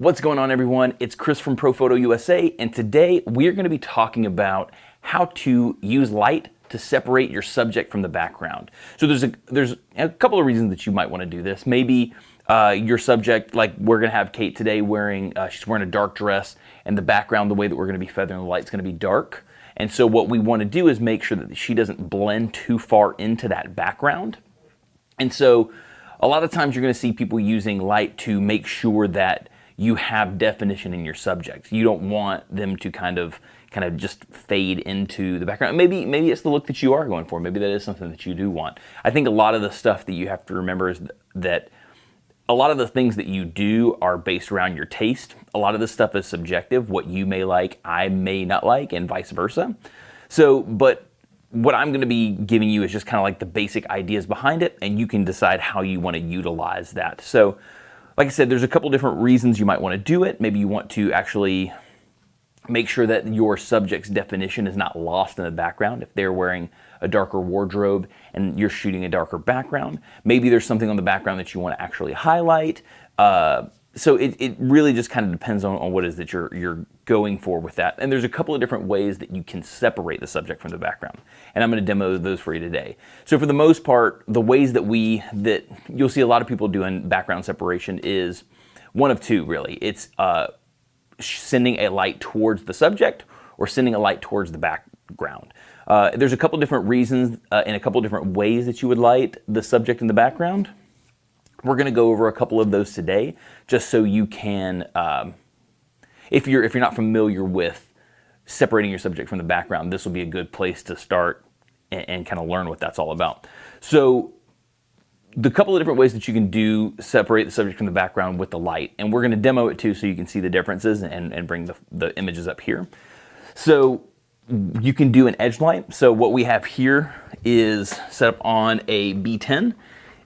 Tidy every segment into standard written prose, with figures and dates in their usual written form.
What's going on, everyone? It's Chris from Profoto USA, and today we're going to be talking about how to use light to separate your subject from the background. So there's a couple of reasons that you might want to do this. Maybe your subject, like we're going to have Kate today she's wearing a dark dress, and the background, the way that we're going to be feathering the light, is going to be dark. And so what we want to do is make sure that she doesn't blend too far into that background. And so a lot of times you're going to see people using light to make sure that you have definition in your subject. You don't want them to kind of just fade into the background. Maybe it's the look that you are going for. Maybe that is something that you do want. I think a lot of the stuff that you have to remember is that a lot of the things that you do are based around your taste. A lot of this stuff is subjective. What you may like, I may not like, and vice versa. But what I'm going to be giving you is just kind of like the basic ideas behind it, and you can decide how you want to utilize that. So, like I said, there's a couple different reasons you might want to do it. Maybe you want to actually make sure that your subject's definition is not lost in the background. If they're wearing a darker wardrobe and you're shooting a darker background, maybe there's something on the background that you want to actually highlight. So it really just kind of depends on what it is that you're going for with that. And there's a couple of different ways that you can separate the subject from the background. And I'm going to demo those for you today. So for the most part, the ways that you'll see a lot of people doing background separation is one of two, really. It's sending a light towards the subject or sending a light towards the background. There's a couple different reasons and a couple different ways that you would light the subject in the background. We're going to go over a couple of those today, just so you can, if you're not familiar with separating your subject from the background, this will be a good place to start and kind of learn what that's all about. So the couple of different ways that you can separate the subject from the background with the light, and we're going to demo it too so you can see the differences and bring the images up here. So you can do an edge light. So what we have here is set up on a B10.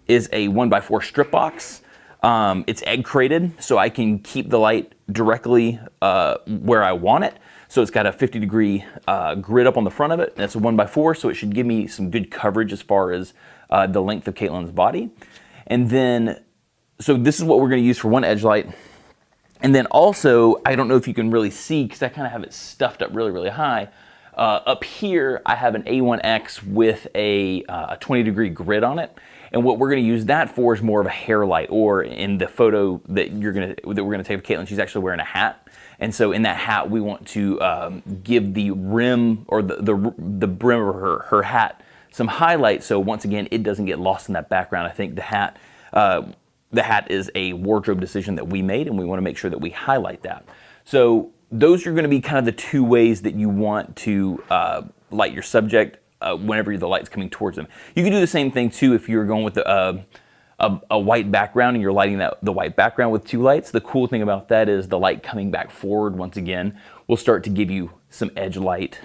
Is a 1x4 strip box. It's egg crated, so I can keep the light directly where I want it. So it's got a 50-degree grid up on the front of it, and it's a 1x4, so it should give me some good coverage as far as the length of Caitlin's body. And then, so this is what we're going to use for one edge light. And then also, I don't know if you can really see because I kind of have it stuffed up really, really high. Up here, I have an A1X with a 20-degree grid on it. And what we're going to use that for is more of a hair light, or in the photo that we're going to take of Caitlin, she's actually wearing a hat. And so in that hat, we want to give the rim or the brim of her hat some highlight. So once again, it doesn't get lost in that background. I think the hat is a wardrobe decision that we made, and we want to make sure that we highlight that. So those are going to be kind of the two ways that you want to light your subject whenever the light's coming towards them. You can do the same thing too if you're going with a white background and you're lighting the white background with two lights. The cool thing about that is the light coming back forward once again will start to give you some edge light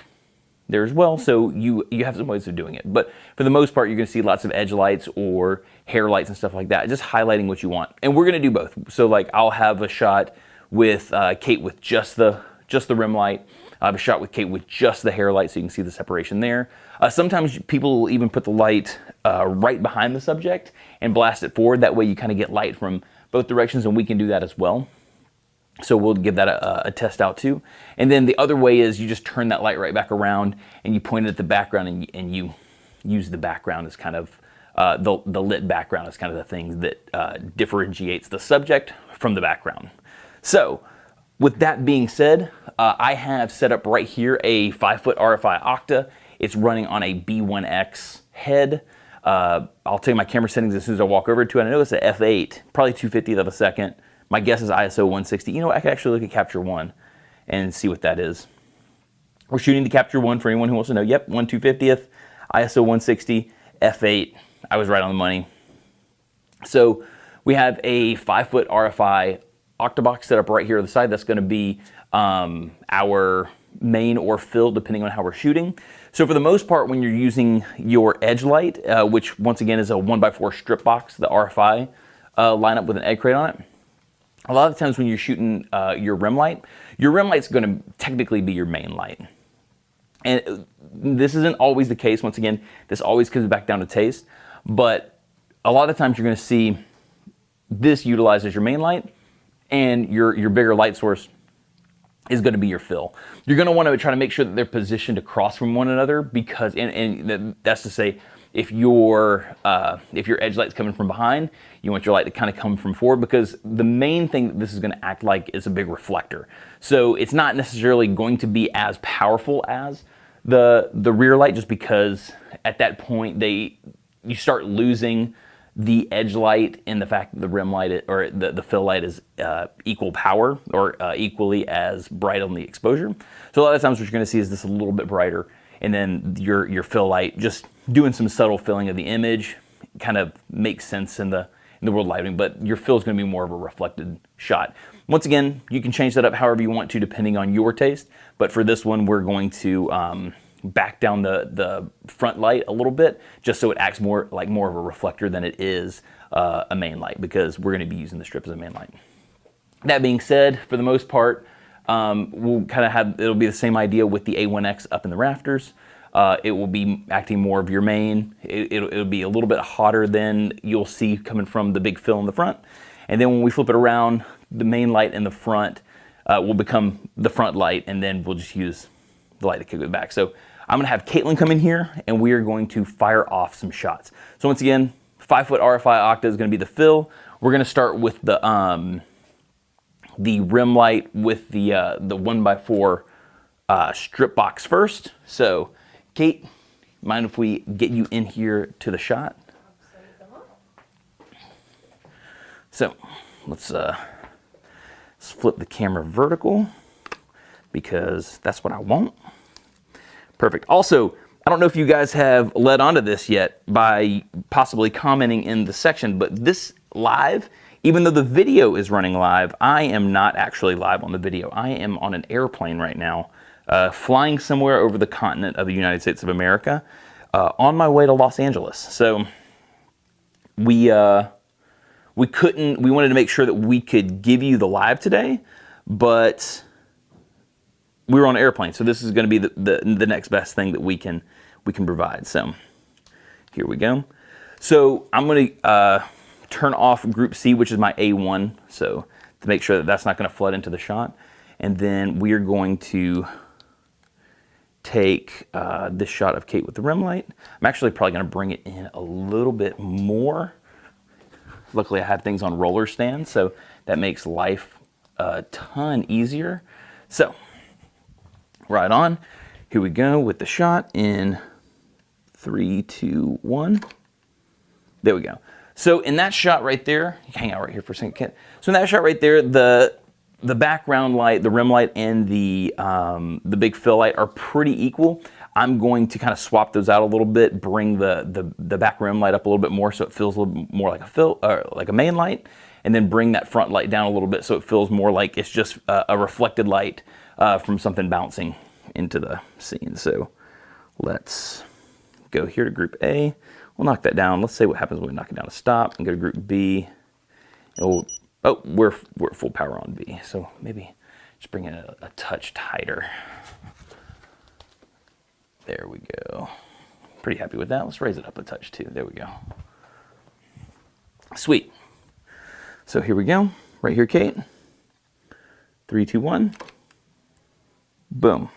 there as well. So you have some ways of doing it. But for the most part, you're going to see lots of edge lights or hair lights and stuff like that, just highlighting what you want. And we're going to do both. So like I'll have a shot with Kate with just the rim light. I have a shot with Kate with just the hair light, so you can see the separation there. Sometimes people will even put the light right behind the subject and blast it forward. That way you kind of get light from both directions, and we can do that as well. So we'll give that a test out too. And then the other way is you just turn that light right back around and you point it at the background, and you use the background as kind of, the lit background as kind of the thing that differentiates the subject from the background. So with that being said, I have set up right here a 5-foot RFI Octa. It's running on a B1X head. I'll tell you my camera settings as soon as I walk over to it. I know it's an f8, probably 2/50th of a second. My guess is ISO 160. You know what, I could actually look at Capture 1 and see what that is. We're shooting the Capture 1 for anyone who wants to know. Yep, 1/250th, ISO 160, f8. I was right on the money. So we have a 5-foot RFI Octabox set up right here on the side. That's going to be our main or fill, depending on how we're shooting. So for the most part, when you're using your edge light, which once again is a 1x4 strip box, the RFI lineup with an egg crate on it, a lot of times when you're shooting your rim light's going to technically be your main light. And this isn't always the case. Once again, this always comes back down to taste. But a lot of times you're going to see this utilized as your main light, and your bigger light source is going to be your fill. You're going to want to try to make sure that they're positioned across from one another, because, and that's to say, if your edge light's coming from behind, you want your light to kind of come from forward, because the main thing that this is going to act like is a big reflector. So it's not necessarily going to be as powerful as the rear light, just because at that point you start losing the edge light and the fact that the rim light or the fill light is equal power, or equally as bright on the exposure. So a lot of times what you're going to see is this a little bit brighter, and then your fill light just doing some subtle filling of the image kind of makes sense in the world lighting, but your fill is going to be more of a reflected shot. Once again, you can change that up however you want to depending on your taste, but for this one we're going to back down the front light a little bit, just so it acts more of a reflector than it is a main light, because we're going to be using the strip as a main light. That being said, for the most part, we'll kind of have, it'll be the same idea with the A1X up in the rafters. It will be acting more of your main. It'll be a little bit hotter than you'll see coming from the big fill in the front. And then when we flip it around, the main light in the front will become the front light, and then we'll just use the light to kick it back. So I'm going to have Caitlin come in here, and we are going to fire off some shots. So once again, 5-foot RFI octa is going to be the fill. We're going to start with the rim light with the 1x4 strip box first. So Kate, mind if we get you in here to the shot? So let's flip the camera vertical, because that's what I want. Perfect. Also, I don't know if you guys have led onto this yet by possibly commenting in the section, but this live, even though the video is running live, I am not actually live on the video. I am on an airplane right now, flying somewhere over the continent of the United States of America, on my way to Los Angeles. So we wanted to make sure that we could give you the live today, but we were on an airplane, so this is going to be the next best thing that we can provide. So here we go. So I'm going to turn off Group C, which is my A1, so to make sure that that's not going to flood into the shot. And then we are going to take this shot of Kate with the rim light. I'm actually probably going to bring it in a little bit more. Luckily I have things on roller stands, so that makes life a ton easier. So right on, here we go with the shot in 3, 2, 1. There we go. So in that shot right there, hang out right here for a second, Kent. So in that shot right there, the background light, the rim light, and the big fill light are pretty equal. I'm going to kind of swap those out a little bit, bring the back rim light up a little bit more so it feels a little more like a fill, or like a main light, and then bring that front light down a little bit so it feels more like it's just a reflected light from something bouncing into the scene. So let's go here to Group A. We'll knock that down. Let's say what happens when we knock it down to stop, and go to Group B. And we're at full power on B, so maybe just bring it a touch tighter. There we go. Pretty happy with that. Let's raise it up a touch too. There we go. Sweet. So here we go. Right here, Kate. 3, 2, 1. Boom.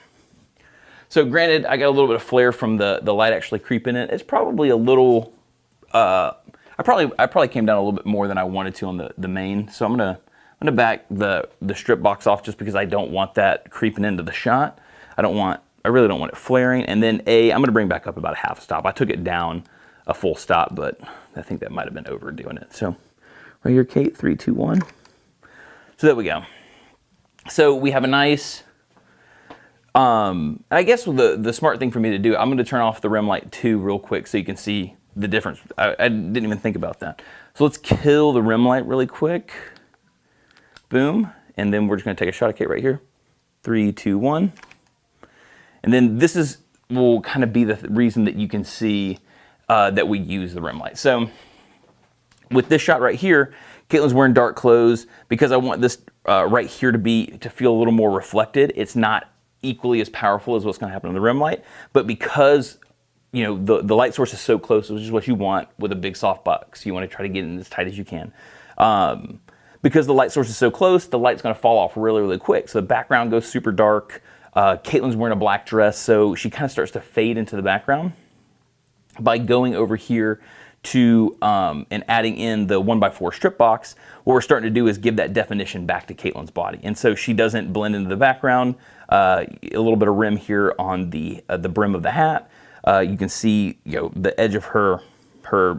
So granted, I got a little bit of flare from the light actually creeping in. It's probably a little, I probably came down a little bit more than I wanted to on the main. So I'm gonna back the strip box off, just because I don't want that creeping into the shot. I really don't want it flaring. And then I'm gonna bring back up about a half stop. I took it down a full stop, but I think that might have been overdoing it. So right here, Kate, 3, 2, 1. So there we go. So we have a nice, I guess the smart thing for me to do, I'm going to turn off the rim light too real quick so you can see the difference. I didn't even think about that. So let's kill the rim light really quick. Boom. And then we're just going to take a shot of Kate right here. 3, 2, 1. And then this will kind of be the reason that you can see that we use the rim light. So with this shot right here, Caitlin's wearing dark clothes because I want this right here to feel a little more reflected. It's not equally as powerful as what's going to happen on the rim light, but because the light source is so close, which is what you want with a big soft box, you want to try to get in as tight as you can. because the light source is so close, the light's gonna fall off really, really quick. So the background goes super dark. Caitlin's wearing a black dress, so she kind of starts to fade into the background. By going over here to and adding in the 1x4 strip box, what we're starting to do is give that definition back to Caitlin's body. And so she doesn't blend into the background. A little bit of rim here on the brim of the hat. You can see, you know, the edge of her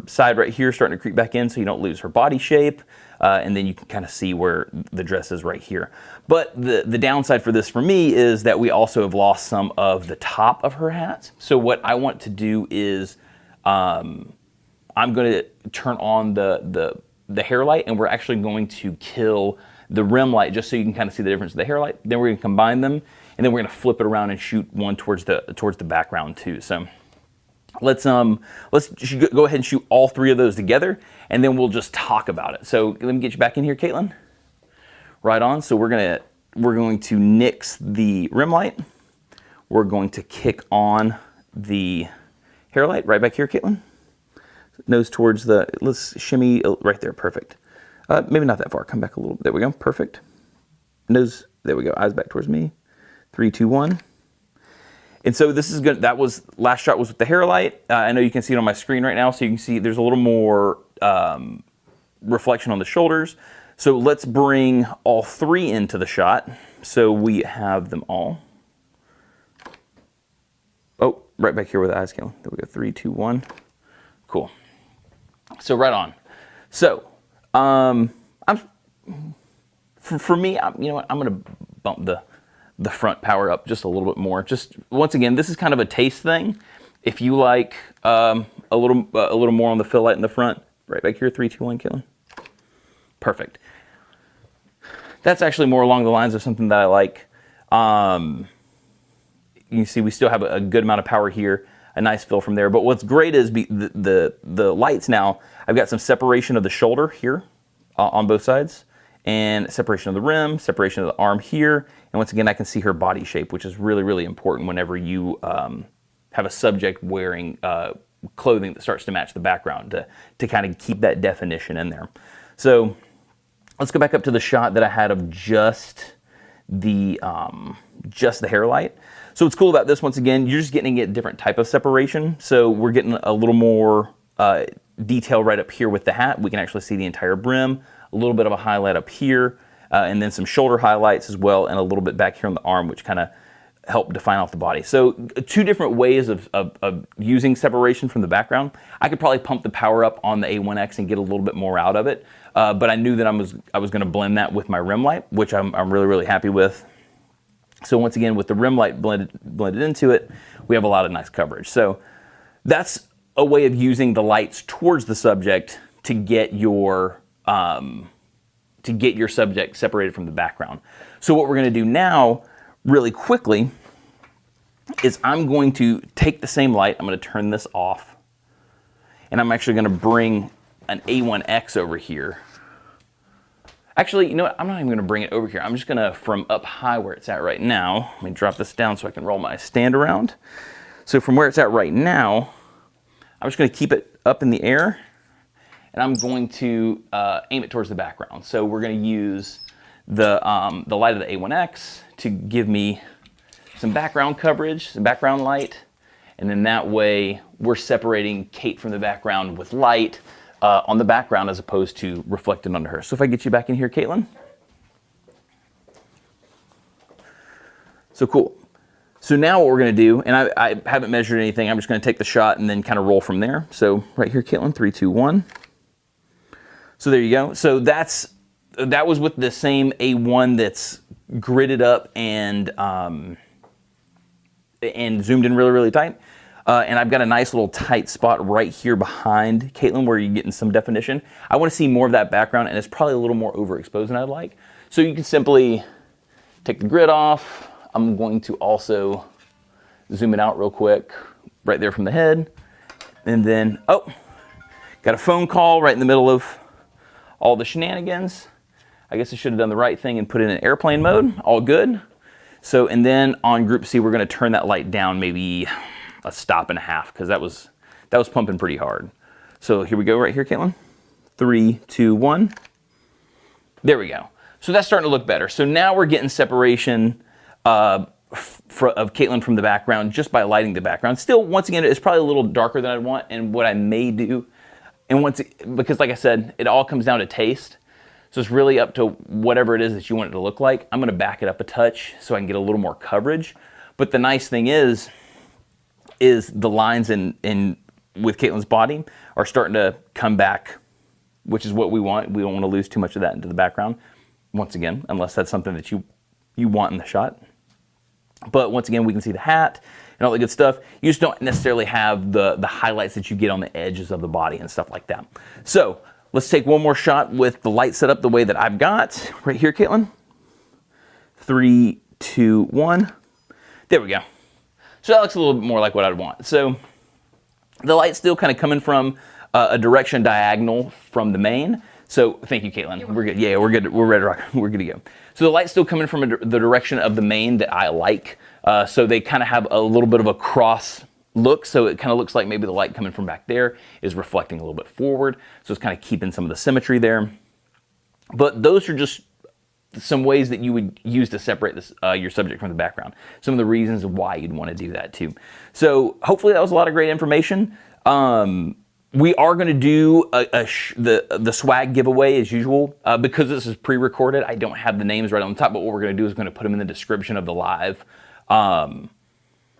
side right here starting to creep back in so you don't lose her body shape. And then you can kind of see where the dress is right here. But the downside for this for me is that we also have lost some of the top of her hat. So what I want to do is I'm going to turn on the hair light, and we're actually going to kill the rim light just so you can kind of see the difference of the hair light. Then we're going to combine them, and then we're going to flip it around and shoot one towards the background too. So let's go ahead and shoot all three of those together, and then we'll just talk about it. So let me get you back in here, Caitlin. Right on. So we're going to nix the rim light. We're going to kick on the hair light right back here, Caitlin. Nose towards the, let's shimmy right there, perfect. Maybe not that far, come back a little bit, there we go, perfect. Nose, there we go, eyes back towards me. 3, 2, 1. And so this is good, that was, last shot was with the hair light. I know you can see it on my screen right now, so you can see there's a little more reflection on the shoulders. So let's bring all three into the shot. So we have them all. Oh, right back here where the eyes go. There we go, 3, 2, 1. Cool. So right on. So for me, you know what? I'm going to bump the front power up just a little bit more. Just once again, this is kind of a taste thing. If you like a little more on the fill light in the front, right back here, 3, 2, 1, Caitlin. Perfect. That's actually more along the lines of something that I like. You can see we still have a good amount of power here. A nice fill from there. But what's great is the lights now, I've got some separation of the shoulder here on both sides, and separation of the rim, separation of the arm here. And once again, I can see her body shape, which is really, really important whenever you have a subject wearing clothing that starts to match the background to kind of keep that definition in there. So let's go back up to the shot that I had of just the hair light. So what's cool about this, once again, you're just getting a different type of separation. So we're getting a little more detail right up here with the hat. We can actually see the entire brim, a little bit of a highlight up here, and then some shoulder highlights as well, and a little bit back here on the arm, which kind of help define off the body. So two different ways of using separation from the background. I could probably pump the power up on the A1X and get a little bit more out of it, but I knew that I was going to blend that with my rim light, which I'm really, really happy with. So once again, with the rim light blended into it, we have a lot of nice coverage. So that's a way of using the lights towards the subject to get your subject separated from the background. So what we're going to do now, really quickly, is I'm going to take the same light, I'm going to turn this off, and I'm actually going to bring an A1X over here. Actually, you know what? I'm not even going to bring it over here. I'm just going to, from up high where it's at right now, let me drop this down so I can roll my stand around. So from where it's at right now, I'm just going to keep it up in the air, and I'm going to aim it towards the background. So we're going to use the light of the A1X to give me some background coverage, some background light, and then that way we're separating Kate from the background with light on the background as opposed to reflected onto her. So if I get you back in here, Caitlin. So cool. So now what we're going to do, and I haven't measured anything, I'm just going to take the shot and then kind of roll from there. So right here, Caitlin, 3, 2, 1. So there you go. So that was with the same A1 that's gridded up and zoomed in really, really tight. And I've got a nice little tight spot right here behind Caitlin where you're getting some definition. I want to see more of that background, and it's probably a little more overexposed than I'd like. So you can simply take the grid off. I'm going to also zoom it out real quick right there from the head. And then, oh, got a phone call right in the middle of all the shenanigans. I guess I should have done the right thing and put it in airplane mode. All good. So, and then on Group C, we're going to turn that light down maybe a stop and a half, because that was pumping pretty hard. So here we go right here, Caitlin. 3, 2, 1. There we go. So that's starting to look better. So now we're getting separation of Caitlin from the background just by lighting the background. Still, once again, it's probably a little darker than I'd want, and what I may do, because like I said, it all comes down to taste. So it's really up to whatever it is that you want it to look like. I'm gonna back it up a touch so I can get a little more coverage. But the nice thing is the lines with Caitlin's body are starting to come back, which is what we want. We don't want to lose too much of that into the background, once again, unless that's something that you want in the shot. But once again, we can see the hat and all the good stuff. You just don't necessarily have the highlights that you get on the edges of the body and stuff like that. So let's take one more shot with the light set up the way that I've got. Right here, Caitlin. 3, 2, 1. There we go. So that looks a little bit more like what I'd want. So the light's still kind of coming from a direction diagonal from the main. So thank you, Caitlin. We're good. Yeah, we're good. We're ready to rock. We're good to go. So the light's still coming from the direction of the main that I like. So they kind of have a little bit of a cross look. So it kind of looks like maybe the light coming from back there is reflecting a little bit forward. So it's kind of keeping some of the symmetry there. But those are just some ways that you would use to separate this, your subject from the background. Some of the reasons why you'd want to do that too. So hopefully that was a lot of great information. We are going to do the swag giveaway as usual. Because this is pre-recorded, I don't have the names right on the top, but what we're going to do is going to put them in the description of the live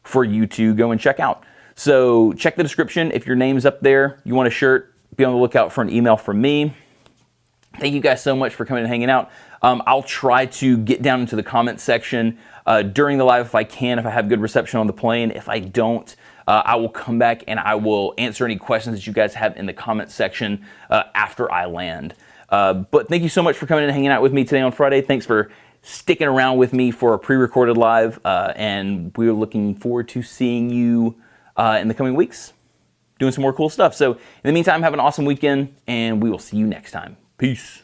for you to go and check out. So check the description. If your name's up there, you want a shirt, be on the lookout for an email from me. Thank you guys so much for coming and hanging out. I'll try to get down into the comment section during the live if I can, if I have good reception on the plane. If I don't, I will come back and I will answer any questions that you guys have in the comment section after I land. But thank you so much for coming and hanging out with me today on Friday. Thanks for sticking around with me for a pre-recorded live, and we're looking forward to seeing you in the coming weeks doing some more cool stuff. So in the meantime, have an awesome weekend, and we will see you next time. Peace.